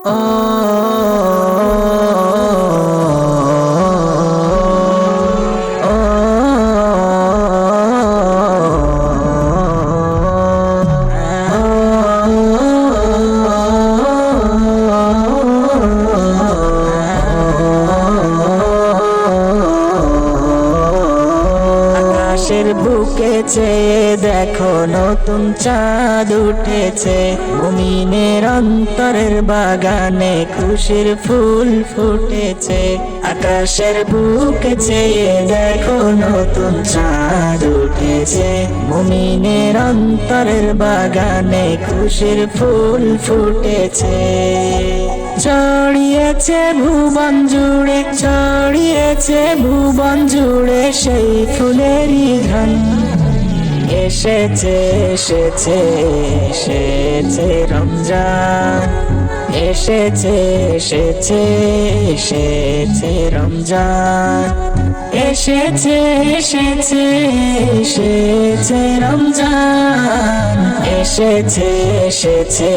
আকাশের বুকে চেয়ে দেখো নতুন চাঁদ উঠেছে, মুমিনের অন্তরের বাগানে খুশির ফুল ফুটেছে। আকাশের বুকে চেয়ে দেখো নতুন চাঁদ উঠেছে, মুমিনের অন্তরের বাগানে খুশির ফুল ফুটেছে। ছড়িয়েছে ভুবন জুড়ে, ছড়িয়েছে ভুবন জুড়ে সেই ফুলেরই ঘ্রাণ। এসেছে এসেছে এসেছে রমজান, এসেছে এসেছে এসেছে রমজান, এসেছে এসেছে এসেছে রমজান, এসেছে এসেছে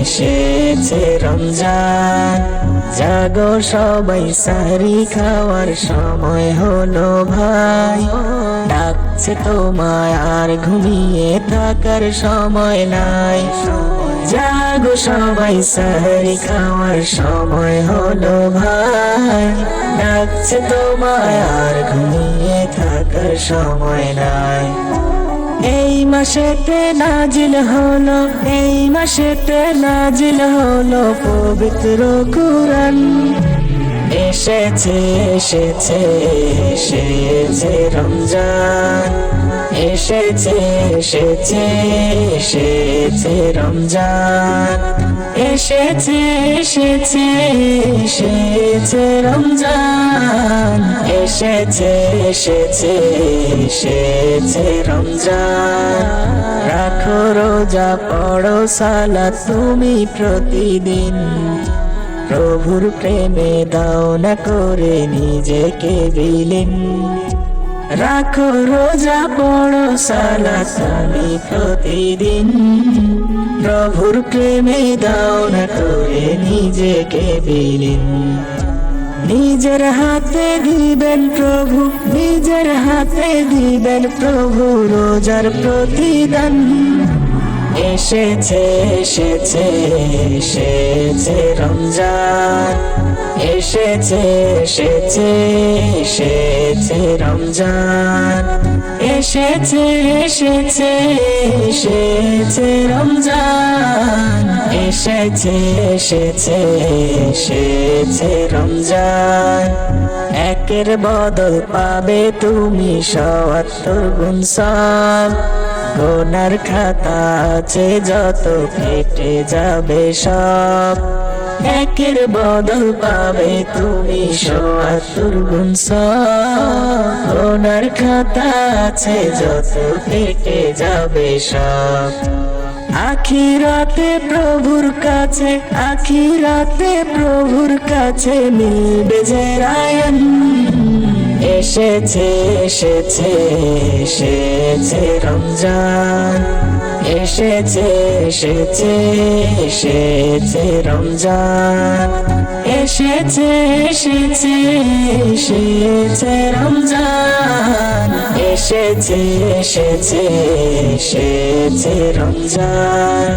এসেছে রমজান। জাগো সবাই সারি খাওয়ার সময় হলো ভাই, ডাকছে তোমায় আর ঘুমিয়ে থাকার সময় নাই। জাগো সবাই সারি খাওয়ার সময় হলো ভাই, ডাকছে তোমায় আর ঘুমিয়ে থাকার সময় নাই। এই মাসেতে নাজিল হলো, এই মাসেতে নাজিল হলো পবিত্র কুরআন। এসেছে এসেছে এসেছে রমজান, এসেছে এসেছে এসেছে রমজান, এসেছে এসেছে এসেছে রমজান, এসেছে এসেছে এসেছে রমজান। রাখো রোজা পড়ো সালাত তুমি প্রতিদিন, প্রভুর প্রেমে দাও না করে নিজেকে বিলীন। রাখো রোজা পড়ো সালাত তুমি প্রতিদিন, প্রভুর প্রেমে দাও না করে নিজেকে বিলীন। নিজের হাতে দিবেন প্রভু, নিজের হাতে দিবেন প্রভু রোজার প্রতিদান। এসেছে এসেছে এসেছে রমজান, এসেছে এসেছে এসেছে রমজান, এসেছে এসেছে এসেছে রমজান, এসেছে এসেছে এসেছে রমজান। একের বদল পাবে তুমি ৭০ গুণ সব, গুনার খাতা আছে যত কেটে যাবে সব। একের বদল পাবে তুমি ৭০ গুণ সব, গুনার খাতা আছে যত কেটে যাবে সব। আখিরাতে প্রভুর কাছে, আখিরাতে প্রভুর কাছে মিলবে যে রায়ন। এসেছে এসেছে এসেছে রমজান, এসেছে এসেছে এসেছে রমজান, এসেছে এসেছে এসেছে রমজান, এসেছে এসেছে এসেছে রমজান।